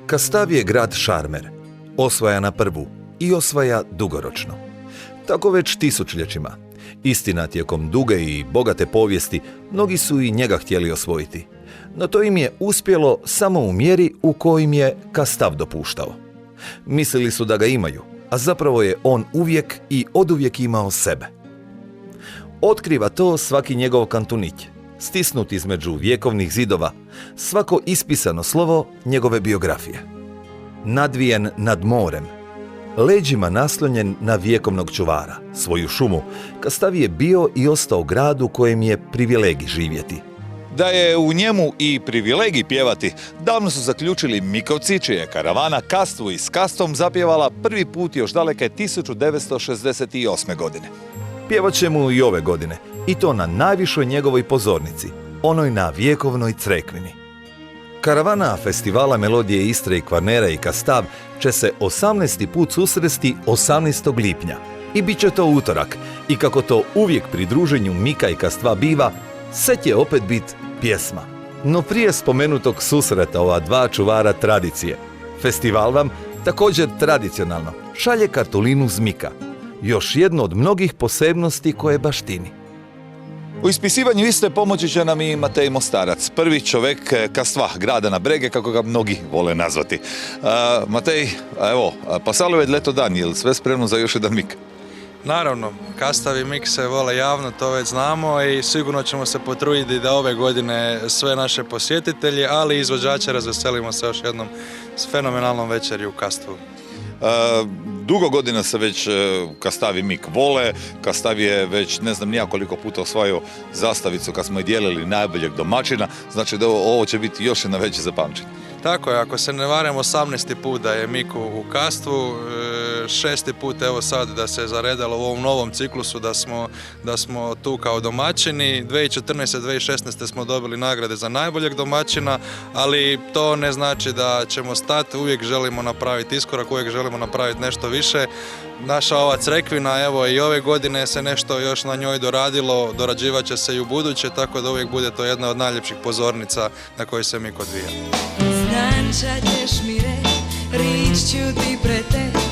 Kastav je grad šarmer, osvaja na prvu i osvaja dugoročno. Tako već tisućljećima. Istina, tijekom duge i bogate povijesti, mnogi su i njega htjeli osvojiti. No to im je uspjelo samo u mjeri u kojim je Kastav dopuštao. Mislili su da ga imaju, a zapravo je on uvijek i oduvijek imao sebe. Otkriva to svaki njegov kantunit, stisnut između vjekovnih zidova, svako ispisano slovo njegove biografije. Nadvijen nad morem, leđima naslonjen na vjekovnog čuvara, svoju šumu, Kastav je bio i ostao grad u kojem je privilegij živjeti. Da je u njemu i privilegij pjevati, davno su zaključili Mikovci, čija je karavana Kastvu i s Kastvom zapjevala prvi put još daleke 1968. godine. Pjevat će mu i ove godine, i to na najvišoj njegovoj pozornici, onoj na Vjekovnoj Crekvini. Karavana festivala Melodije Istre i Kvarnera i Kastav će se 18. put susresti 18. lipnja i bit će to utorak, i kako to uvijek pri druženju Mika i Kastva biva, set je opet bit pjesma. No prije spomenutog susreta ova dva čuvara tradicije, festival vam, također tradicionalno, šalje kartolinu z Mika, još jedno od mnogih posebnosti koje baštini. U ispisivanju iste pomoći će nam i Matej Mostarac, prvi čovjek Kastva, grada na brege, kako ga mnogi vole nazvati. Matej, evo, pa salo je leto dan, je li sve spremno za još jedan Mik? Naravno, Kastav i Mik se vole javno, to već znamo, i sigurno ćemo se potruditi da ove godine sve naše posjetitelji, ali i izvođače razveselimo se još jednom s fenomenalnom večeri u Kastvu. Dugo godina se već Kastav i Mik vole, Kastav je već ne znam nija koliko puta osvojio zastavicu kad smo je dijelili najboljeg domaćina, znači da ovo će biti još jedna veće zapamćenje. Tako je, ako se ne varam, 18. put da je Mik u Kastvu, 6. put evo sad da se zaredalo u ovom novom ciklusu da smo tu kao domaćini. 2014. 2016. smo dobili nagrade za najboljeg domaćina, ali to ne znači da ćemo stati, uvijek želimo napraviti iskorak, uvijek želimo napraviti nešto više. Naša ova Crekvina, evo i ove godine se nešto još na njoj doradilo, dorađivat će se i u buduće, tako da uvijek bude to jedna od najljepših pozornica na kojoj se Mik odvija. Znanča ćeš mi reći, rič ću ti preteć,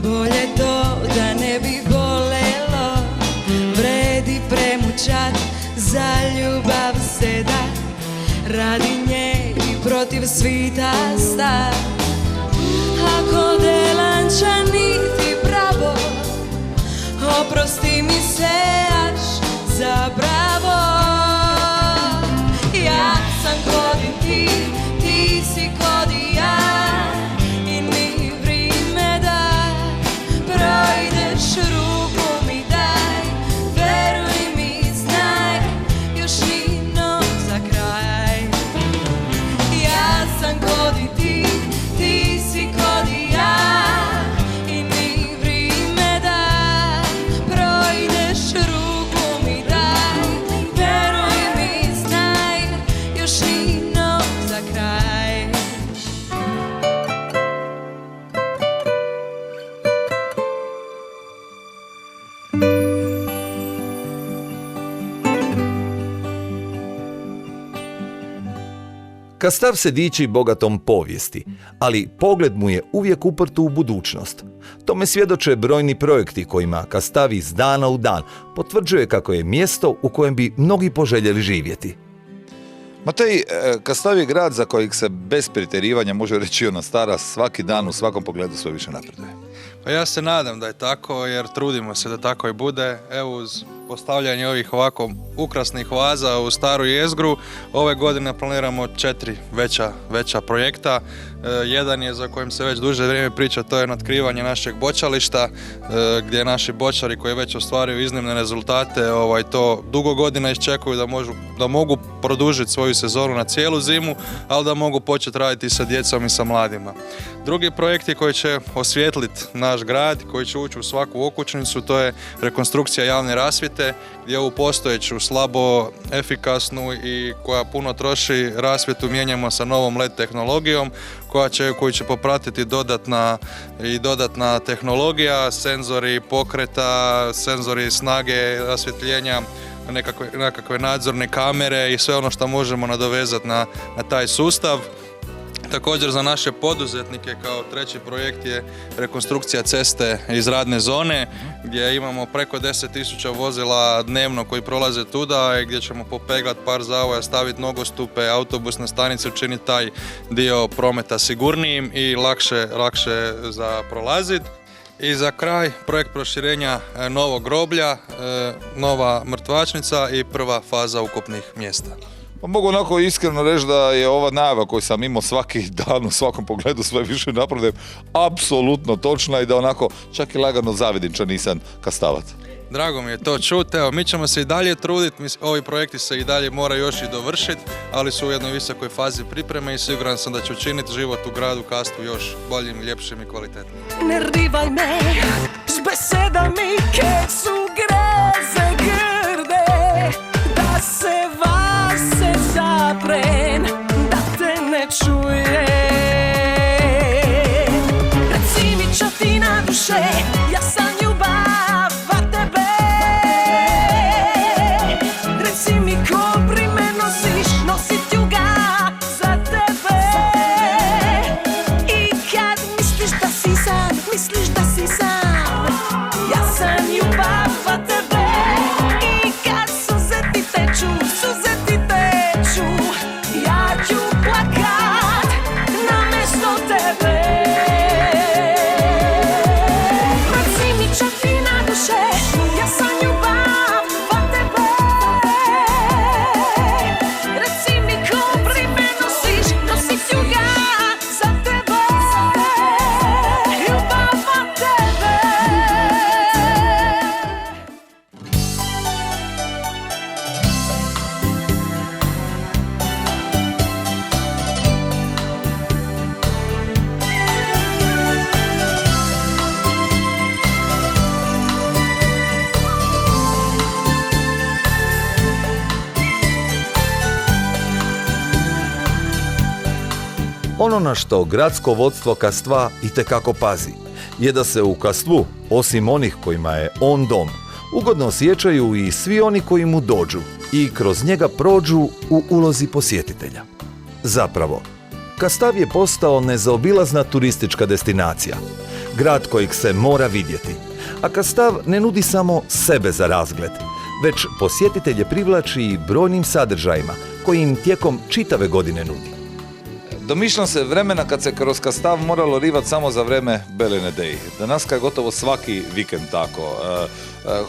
bolje to da ne bi bolelo, vredi premučat, za ljubav se da, radi nje i protiv svita sta. Ako delanča niti pravo, oprosti mi se až zapravo. Ja sam kod i ti, ti si kod i ja, i ni vrime da projdeš, ruku mi daj, Kastav se diči bogatom povijesti, ali pogled mu je uvijek uprt u budućnost. Tome svjedoče brojni projekti kojima Kastav iz dana u dan potvrđuje kako je mjesto u kojem bi mnogi poželjeli živjeti. Matej, Kastav je grad za kojeg se bez pretjerivanja može reći ona stara svaki dan u svakom pogledu sve više napreduje. Pa ja se nadam da je tako, jer trudimo se da tako i bude. Evo, uz postavljanje ovih ovako ukrasnih vaza u staru jezgru, ove godine planiramo 4 veća projekta. Jedan je za kojim se već duže vrijeme priča, to je otkrivanje našeg bočališta, gdje naši bočari koji već ostvaruju iznimne rezultate, to dugo godina iščekuju da mogu produžiti svoju sezonu na cijelu zimu, ali da mogu početi raditi sa djecom i sa mladima. Drugi projekti koji će osvijetliti naš grad, koji će ući u svaku okućnicu, to je rekonstrukcija javne rasvjete, gdje ovu postojeću, slabo efikasnu i koja puno troši rasvjetu mijenjamo sa novom LED tehnologijom, koju će popratiti dodatna tehnologija, senzori pokreta, senzori snage rasvjetljenja, nekakve nadzorne kamere i sve ono što možemo nadovezati na taj sustav. Također za naše poduzetnike kao treći projekt je rekonstrukcija ceste iz radne zone, gdje imamo preko 10.000 vozila dnevno koji prolaze tuda i gdje ćemo popeglati par zavoja, staviti nogostupe, autobusne stanice, učiniti taj dio prometa sigurnijim i lakše za prolaziti. I za kraj projekt proširenja novog groblja, nova mrtvačnica i prva faza ukopnih mjesta. Pa mogu onako iskreno reći da je ova najava koju sam imao svaki dan u svakom pogledu sve više napredujem apsolutno točna i da onako čak i lagano zavidim što nisam Kastavac. Drago mi je to čuti, evo mi ćemo se i dalje truditi, ovi projekti se i dalje moraju još i dovršiti, ali su u jednoj visokoj fazi pripreme i siguran sam da će učiniti život u gradu Kastvu još boljim, ljepšim i kvalitetnim. Ne rivaj me s besedami kad su greze grde, da se vase zapren, da te ne čuje. Reci mi čo ti na duše, ja sam ljubav a tebe. Reci mi ko brime nosiš, nosit ću ga za tebe. I kad misliš da si sam, ja sam ljubav a tebe. I kad suze ti teču, ja ću plakat namjesto tebe. Reci mi čo ti na duše, ja sam ljubav a tebe. Reci mi ko brime nosiš, nosit ću ga za tebe. Ljubav a tebe. Ono na što gradsko vodstvo Kastva itekako pazi je da se u Kastvu, osim onih kojima je on dom, ugodno osjećaju i svi oni koji mu dođu i kroz njega prođu u ulozi posjetitelja. Zapravo, Kastav je postao nezaobilazna turistička destinacija, grad kojeg se mora vidjeti, a Kastav ne nudi samo sebe za razgled, već posjetitelje privlači i brojnim sadržajima koji im tijekom čitave godine nudi. Domišljam se vremena kad se kroz Kastav moralo rivat samo za vreme Bele nedelje. Danas je gotovo svaki vikend tako.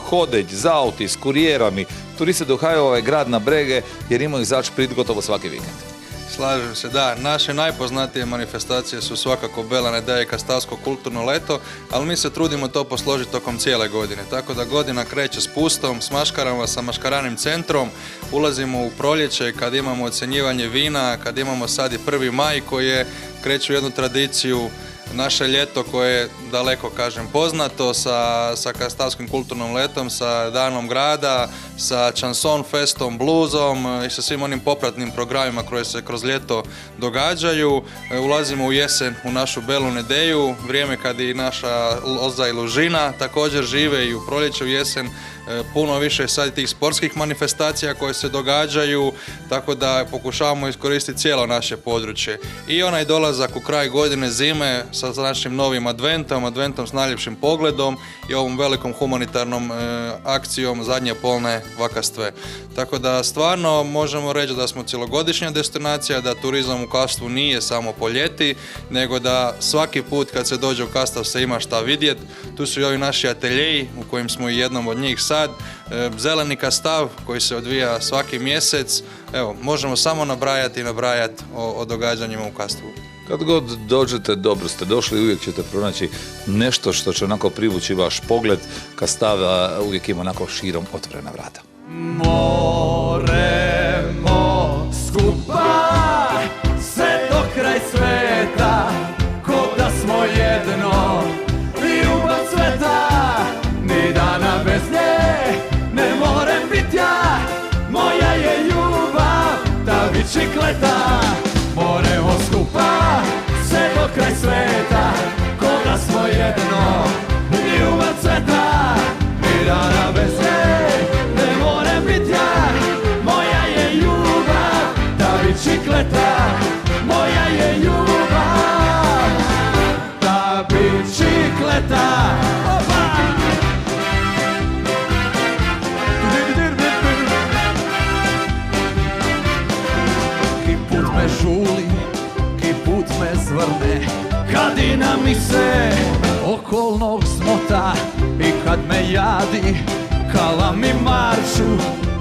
Hodeć, za auti, s kurijerami, turisti dohaju ovaj grad na brege jer imaju izaći prid gotovo svaki vikend. Slažem se, da. Naše najpoznatije manifestacije su svakako Bela nedelja i Kastavsko kulturno leto, ali mi se trudimo to posložiti tokom cijele godine. Tako da godina kreće s pustom, s maškarama, sa maškaranim centrom, ulazimo u proljeće kad imamo ocjenjivanje vina, kad imamo sad i 1. maj koji kreću jednu tradiciju, naše ljeto koje je daleko, kažem, poznato sa Kastavskim kulturnom letom, sa Danom grada, sa Chanson festom, bluzom i sa svim onim popratnim programima koje se kroz ljeto događaju. Ulazimo u jesen u našu Belu nedelju, vrijeme kad i naša loza i lužina također žive i u proljeće, u jesen puno više sad tih sportskih manifestacija koje se događaju, tako da pokušavamo iskoristiti cijelo naše područje. I onaj dolazak u kraj godine zime sa našim novim adventom s najljepšim pogledom i ovom velikom humanitarnom akcijom zadnje polne vakastve. Tako da stvarno možemo reći da smo cjelogodišnja destinacija, da turizam u Kastvu nije samo po ljeti, nego da svaki put kad se dođe u Kastav se ima šta vidjeti. Tu su i ovi naši ateljeji u kojim smo i jednom od njih sad, zeleni Kastav koji se odvija svaki mjesec. Evo, možemo samo nabrajati o događanjima u Kastvu. Kad god dođete, dobro ste došli, uvijek ćete pronaći nešto što će onako privući vaš pogled. Kastav uvijek ima onako širom otvorena vrata. Moremo skupa sve do kraj sveta, ko da smo jedno, ljubav cveta, ni dana bez nje ne morem bit ja, moja je ljubav, ta bičikleta. Moremo skupa sve do kraj sveta, ko da smo jedno, ljubav cveta, ni dana bez nje ne morem bit ja, moja je ljubav, ta bičikleta, moja je ljubav, ta bičikleta. Opa! Ki put me žuli, ki put me zvrne, kadina mi se okolnog smota i kad me jadi, kala mi maršu,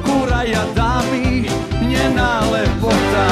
kuraja da mi njena lepota.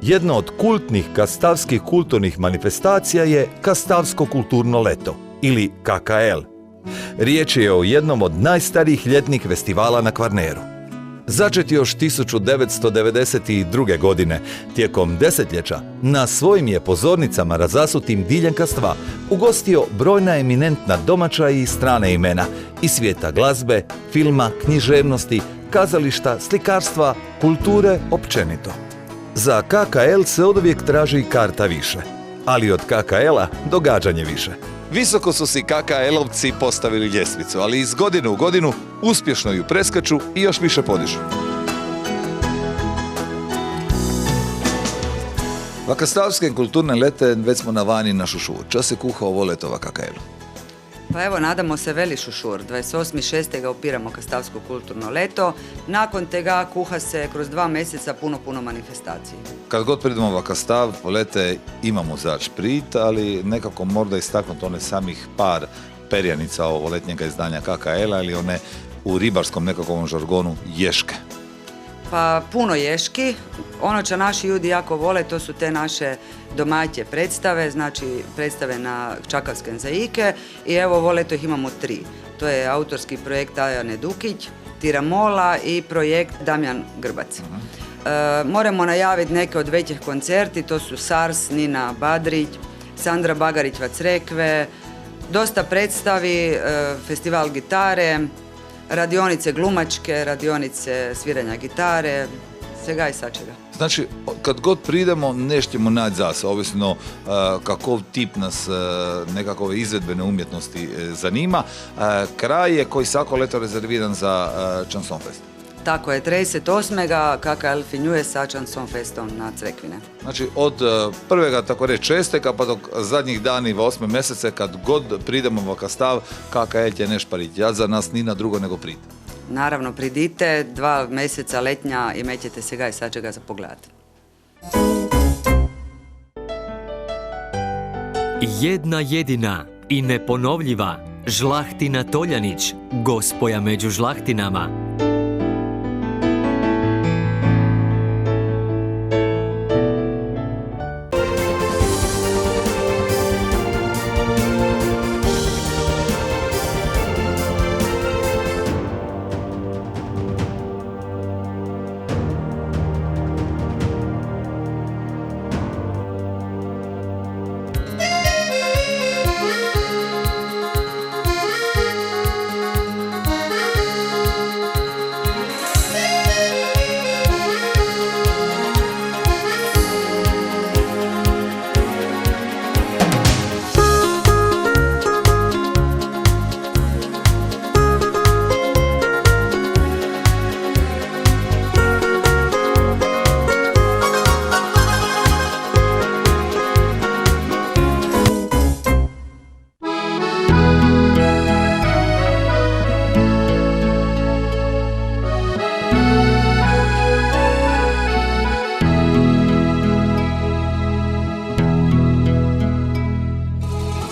Jedna od kultnih kastavskih kulturnih manifestacija je Kastavsko kulturno leto, ili KKL. Riječ je o jednom od najstarijih ljetnih festivala na Kvarneru. Začet još 1992. godine, tijekom desetljeća, na svojim je pozornicama razasutim diljem Kastva ugostio brojna eminentna domaća i strana imena iz svijeta glazbe, filma, književnosti, kazališta, slikarstva, kulture općenito. Za KKL se oduvijek traži karta više, ali od KKL-a događanje više. Visoko su si KKL-ovci postavili ljestvicu, ali iz godine u godinu uspješno ju preskaču i još više podižu. Vakastavske kulturne lete već smo navani na šušur. Čas se kuha ovo letova KKL-u. Pa evo, nadamo se veli šušur. 28.6. ga upiramo Kastavsko kulturno leto. Nakon tega kuha se kroz 2 mjeseca puno manifestacije. Kad god pridemo u Kastav, po lete imamo zač prit, ali nekako mora istaknuti one samih par perjanica ovo letnjega izdanja KKL-a ili one u ribarskom nekakvom žargonu ješke. Pa puno ješki. Ono što naši ljudi jako vole, to su te naše domaće predstave, znači predstave na čakavske zaike i evo ovo leto ih imamo 3. To je autorski projekt Ajane Dukić, Tiramola i projekt Damjan Grbac. Moramo najaviti neke od većih koncerti, to su Sars, Nina Badrić, Sandra Bagarić-Vacrekve, dosta predstavi, festival gitare, radionice glumačke, radionice sviranja gitare, svega i svačega. Znači, kad god pridemo, nećemo naći zase, ovisno kakov tip nas nekakove izvedbene umjetnosti zanima. Kraj je koji svako leto rezerviran za Chanson Fest. Tako je, 38. KKL finjuje sa Chanson Festom na Crekvine. Znači, od prvega, tako reći, česteka pa dok zadnjih dani 8. mjesece, kad god pridemo u Kastav, KKL će neš pariti. Ja za nas ni na drugo nego prid. Naravno, pridite, 2 mjeseca letnja i mećete se ga i sačega za pogled. Jedna jedina i neponovljiva Žlahtina Toljanić, gospoja među žlahtinama.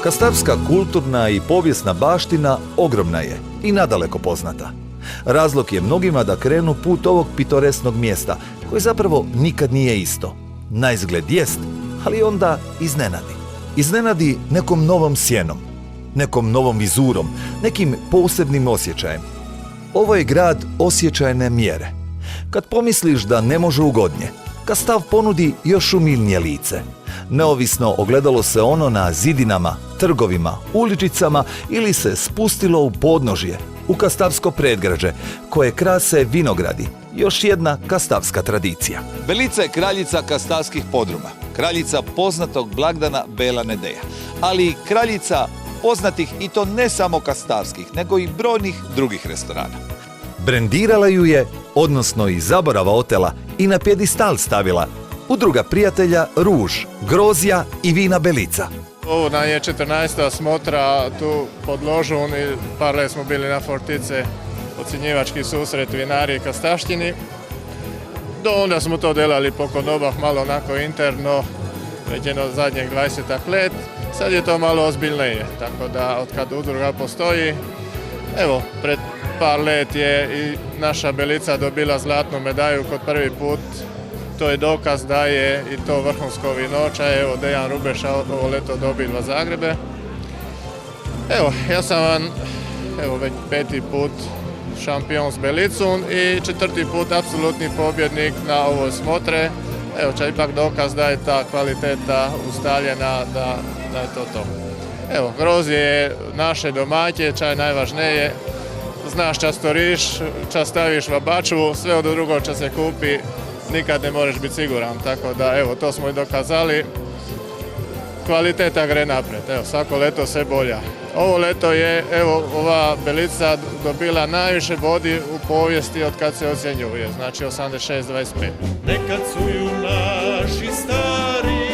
Kastavska kulturna i povijesna baština ogromna je i nadaleko poznata. Razlog je mnogima da krenu put ovog pitoresnog mjesta, koji zapravo nikad nije isto. Naizgled jest, ali onda iznenadi. Iznenadi nekom novom sjenom, nekom novom vizurom, nekim posebnim osjećajem. Ovo je grad osjećajne mjere. Kad pomisliš da ne može ugodnje, Kastav ponudi još umilnije lice. Neovisno ogledalo se ono na zidinama, trgovima, uličicama ili se spustilo u podnožje, u kastavsko predgrađe, koje krase vinogradi, još jedna kastavska tradicija. Belica je kraljica kastavskih podruma, kraljica poznatog blagdana Bela Nedeja, ali i kraljica poznatih i to ne samo kastavskih, nego i brojnih drugih restorana. Brendirala ju je, odnosno iz zaborava otela, i na pjedistal stavila udruga prijatelja Ruž, Grozija i vina Belica. Ovo nam je 14. smotra tu pod ložom i par let smo bili na Fortice, ocjenjivački susret vinari i kastavštini. Do onda smo to delali poko nobah, malo onako interno, već jedno zadnjeg 20 let. Sad je to malo ozbiljnije, tako da od kad udruga postoji, evo, pred par let je i naša Belica dobila zlatnu medalju kod prvi put. To je dokaz da je i to vrhunsko vinoća. Evo, Dejan Rubeša ovo leto dobila Zagrebe. Evo, ja sam vam već 5. put šampion s Belicom i 4. put apsolutni pobjednik na ovoj smotre. Evo, čak ipak dokaz da je ta kvaliteta ustaljena, da je to. Evo, Grozije je naše domaće, čaj najvažnije. Znaš ča storiš, ča staviš vabaču, sve od drugo ča se kupi, nikad ne možeš biti siguran, tako da evo, to smo i dokazali. Kvaliteta gre napred, evo, svako leto sve bolja. Ovo leto je, evo, ova Belica dobila najviše bodi u povijesti od kad se ocjenjuje, znači 86-25. Nekad su ju naši stari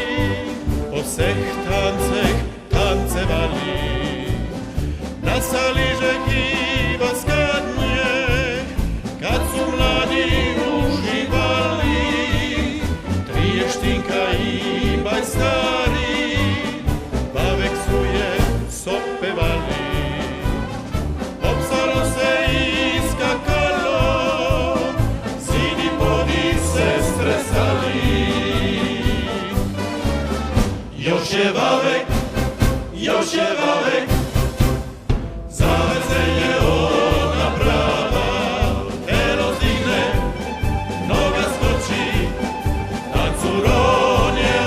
od seh tancevali, na saliže kiva skadnje, kad su mladi uživali, triještinka i baj stari, bavek su je sopevali. Opsalo se i skakalo, sini podi se stresali. Još je vavek, još je vavek, zavezenje ona prava, telo stigne, noga skoči, tancuron je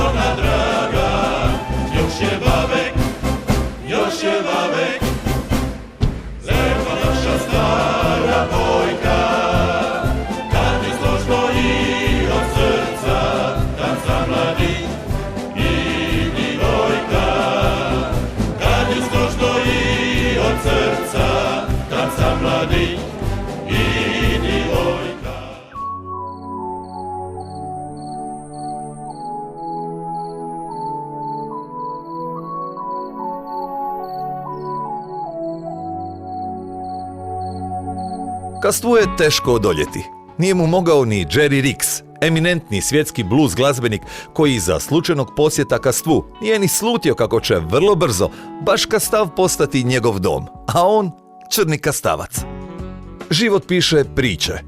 ona draga. Još je vavek, još je vavek, lepa naša stara bojka, kad je složno i od srca, tanca mladi i divojka. Kad je složno i od srca, tanca mladi i divojka. Kastvu je teško odoljeti. Nije mu mogao ni Jerry Ricks, eminentni svjetski blues glazbenik koji iza slučajnog posjeta Kastvu nije ni slutio kako će vrlo brzo baš Kastav postati njegov dom, a on crni Kastavac. Život piše priče,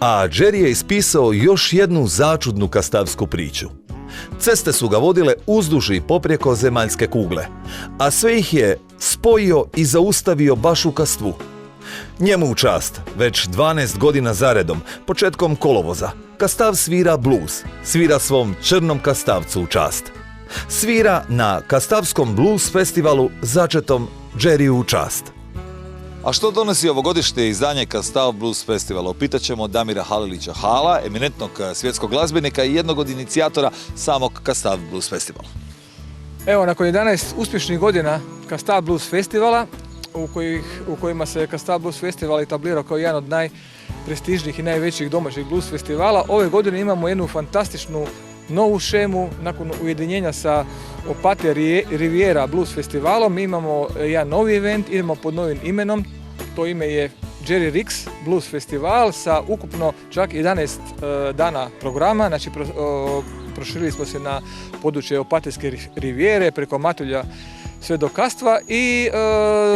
a Jerry je ispisao još jednu začudnu kastavsku priču. Ceste su ga vodile uzduž i poprijeko zemaljske kugle, a sve ih je spojio i zaustavio baš u Kastvu. Njemu u čast, već 12 godina zaredom, početkom kolovoza, Kastav svira blues, svira svom crnom Kastavcu u čast. Svira na Kastavskom blues festivalu začetom Jerryu u čast. A što donosi ovogodišnje izdanje Kastav Blues Festivala? Upitat ćemo Damira Halilića Hala, eminentnog svjetskog glazbenika i jednog od inicijatora samog Kastav Blues Festivala. Evo, nakon 11 uspješnih godina Kastav Blues Festivala, u kojima se Kastav Blues Festival etablirao kao jedan od najprestižnijih i najvećih domaćih blues festivala, ove godine imamo jednu fantastičnu novu šemu. Nakon ujedinjenja sa Opatija Riviera Blues Festivalom mi imamo jedan novi event, idemo pod novim imenom. To ime je Jerry Ricks Blues Festival sa ukupno čak 11 dana programa. Znači, proširili smo se na područje Opatijske Rivijere preko Matulja, sve do Kastva i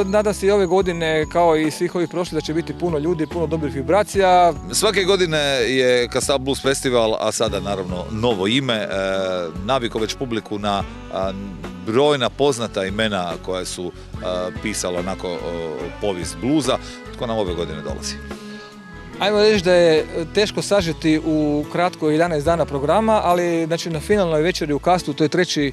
nadam se i ove godine kao i svih ovih prošlih da će biti puno ljudi, puno dobrih vibracija. Svake godine je Kastav Blues Festival, a sada naravno novo ime, navikao već publiku na brojna poznata imena koja su pisala onako povijest bluza. Tko nam ove godine dolazi? Ajmo reći da je teško sažeti u kratko 11 dana programa, ali znači, na finalnoj večeri u Kastvu, to je 3.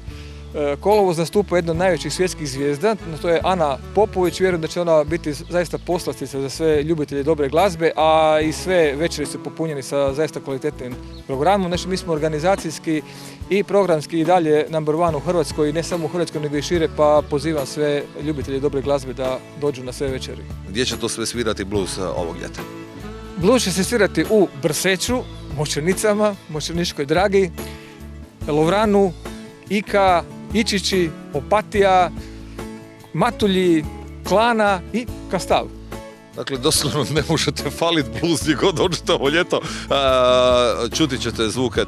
kolovoz, nastupa jedna od najvećih svjetskih zvijezda, to je Ana Popović. Vjerujem da će ona biti zaista poslastica za sve ljubitelje dobre glazbe, a i sve večeri su popunjeni sa zaista kvalitetnim programom. Znači, mi smo organizacijski i programski i dalje number one u Hrvatskoj, i ne samo u Hrvatskoj nego i šire, pa pozivam sve ljubitelje dobre glazbe da dođu na sve večeri. Gdje će to sve svirati blues ovog ljeta? Blues će se svirati u Brseću, Mošćenicama, Mošćeničkoj Dragi, Lovranu, Ika, Ičići, Opatija, Matulji, Klana i Kastav. Dakle, doslovno ne možete faliti blues gdje god dođete ovo ljeto. Čuti ćete zvuke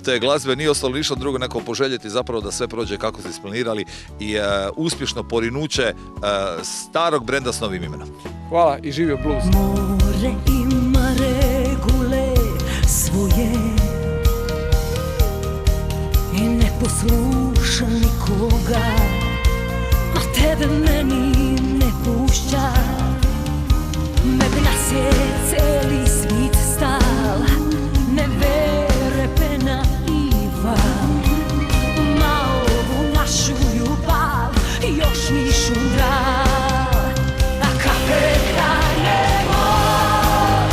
te glazbe. Nije ostalo ništa drugo nego poželjeti zapravo da sve prođe kako ste isplanirali i uspješno porinuće starog brenda s novim imenom. Hvala i živio blues. More ima regule svoje i ne posluša nikoga, a tebe meni ne pušća. Med nas je celi svit stal, ne vere pena iva, ma ovu našu ljubav još mi šundra. A kapetane moj,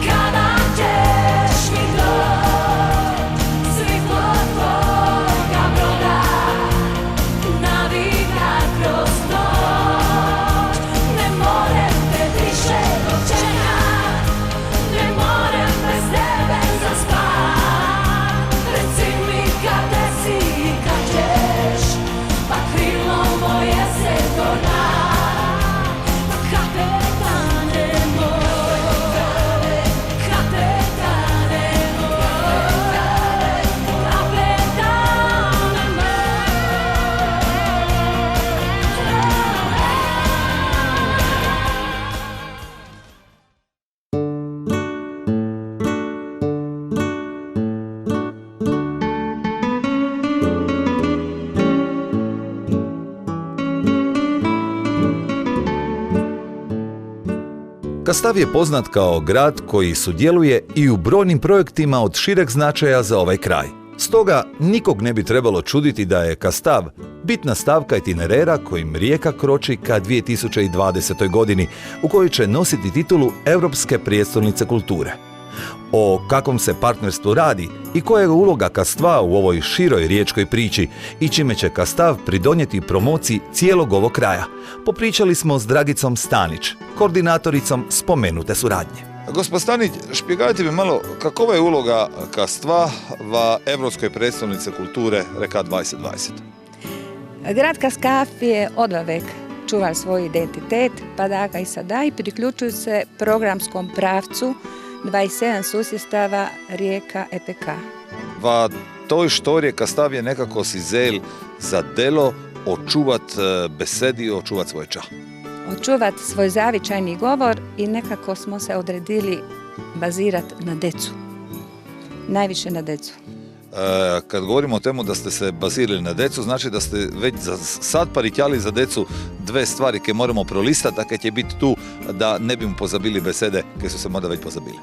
kada ćeš mi doć, svitlo tvoga broda navika kroz noć. Ne morem te više dočekat, ne morem bez tebe zaspat. Reci mi kada si i kad ćeš, pa krilo moje se dona. Kapetane moj, kapetane moj, kapetane Kastav je poznat kao grad koji sudjeluje i u brojnim projektima od šireg značaja za ovaj kraj. Stoga nikog ne bi trebalo čuditi da je Kastav bitna stavka itinerera kojim Rijeka kroči ka 2020. godini, u kojoj će nositi titulu Europske prijestolnice kulture. O kakvom se partnerstvu radi i koja je uloga Kastva u ovoj široj riječkoj priči i čime će Kastav pridonijeti promociji cijelog ovog kraja, popričali smo s Dragicom Stanić, koordinatoricom spomenute suradnje. Gospod Stanić, špjegajte mi malo kakova je uloga Kastva v Evropskoj predstavnici kulture Reka 2020? Grad Kastav je odvek čuval svoj identitet, pa da ga i sada i priključuju se programskom pravcu 27 susjedstava Rijeka EPK. V toj štorije Kastav je nekako si zel za delo očuvat besedi, očuvat svoje ča. Očuvat svoj zavičajni govor i nekako smo se odredili bazirat na decu. Najviše na decu. Kad govorimo o temu da ste se bazirali na decu, znači da ste već sad paritjali za decu dve stvari koje moramo prolistati, a kad će biti tu da ne bi mu pozabili besede, koje su se možda već pozabili.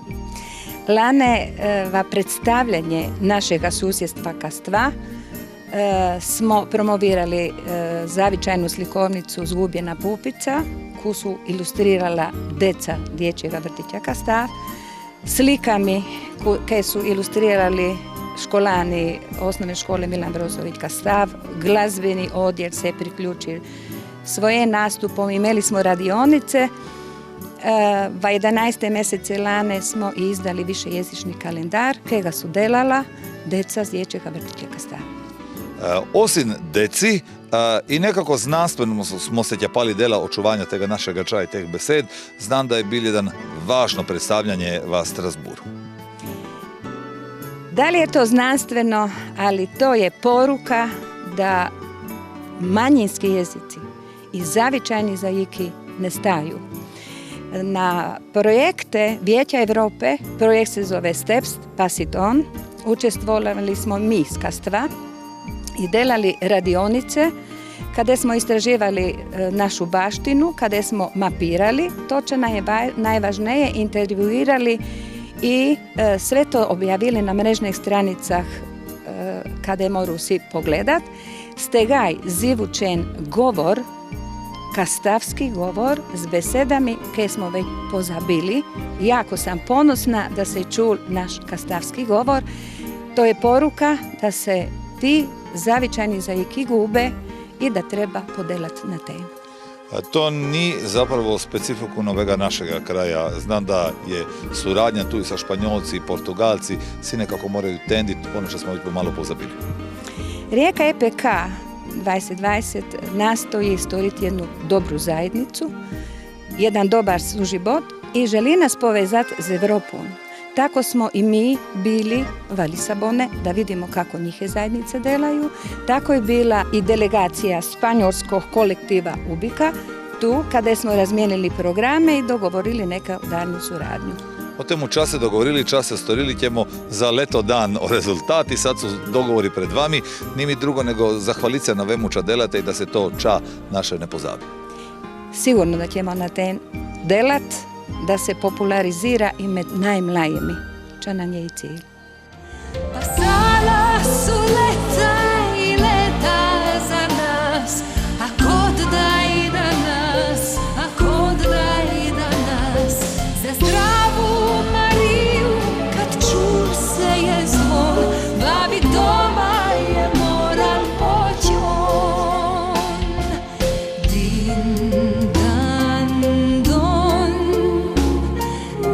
Lane, va predstavljanje našega susjedstva Kastva smo promovirali zavičajnu slikovnicu Zgubljena pupica, koju su ilustrirala deca dječjega vrtića Kastav, slikami koje su ilustrirali školani osnovne škole Milan Brozović Kastav, glazbeni odjel se priključil svoje nastupom, imeli smo radionice. V 11. mesece lane smo izdali višejezični kalendar, kega su delala deca z dječjega vrtića Kastav. Osim deci i nekako znanstveno smo se tjapali dela očuvanja tega našega čaja i teh besed, znam da je bil jedan važno predstavljanje v Strasburu. Da li je to znanstveno, ali to je poruka da manjinski jezici i zavičajni zaiki ne staju. Na projekte Vijeća Europe, projekt se zove Steps, Pass it on, učestvovali smo mi iz Kastva i delali radionice kada smo istraživali našu baštinu, kada smo mapirali, to će najvažnije intervjuirali i sve to objavili na mrežnih stranicah kada moru svi pogledat. Stegaj zivučen govor, kastavski govor s besedami koje smo već pozabili. Jako sam ponosna da se čul naš kastavski govor. To je poruka da se ti zavičajni zaiki gube i da treba podelati na temu. To ni zapravo specifiku novega našega kraja. Znam da je suradnja tu i sa Španjolci i Portugalci, svi nekako moraju tenditi ono što smo već pomalo pozabili. Rijeka EPK 2020 nastoji stvoriti jednu dobru zajednicu, jedan dobar suživot i želi nas povezati s Evropom. Tako smo i mi bili u Lisabone da vidimo kako njih zajednice delaju. Tako je bila i delegacija španjolskog kolektiva Ubika tu kada smo razmijenili programe i dogovorili neka daljnju suradnju. O temu čas se dogovorili, čas se storili ćemo za leto dan o rezultati. Sad su dogovori pred vami. Ni mi drugo nego zahvaliti se na vemu ča delate i da se to ča naše ne pozabi. Sigurno da ćemo na tem delat, da se popularizira i med najmlajimi, čo nam je i cilj. Passala su leta i leta za nas, a kod da i danas, a kod da i danas, za zdravu Mariju kad čul se je zvon, babi doma je moral poći on. Din dan don,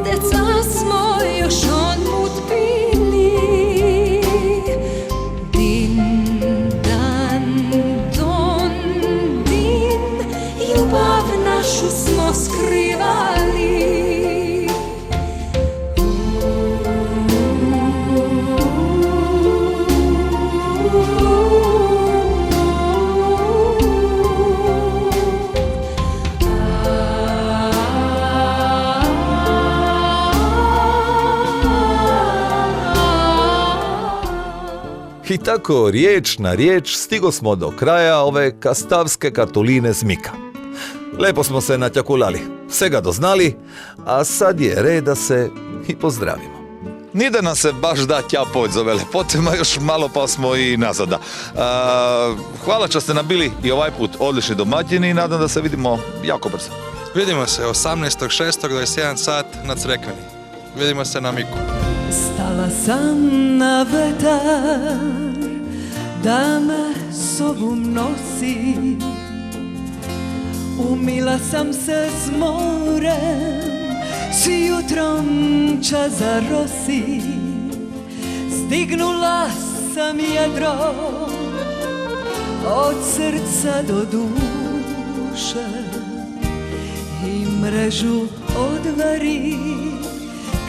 deca smo još odmut bili. Din dan don, din, ljubav našu smo skrivali. I tako, riječ na riječ, stigo smo do kraja ove kastavske kartuline Zmika. Lepo smo se natjakulali, svega doznali, a sad je red da se i pozdravimo. Ni da nam se baš da tjapoć za ove lepotema, još malo pa smo i nazada. Hvala što ste nam bili i ovaj put odlični domaćini i nadam da se vidimo jako brzo. Vidimo se 18.6. 21 sat na Crekveni. Vidimo se na Miku. Stala sam na vetar da me sobom nosi, umila sam se s morem, s jutrom ča zarosi, stignula sam jedro od srca do duše i mrežu odvari,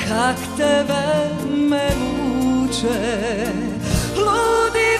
kak tebe me muče, ludi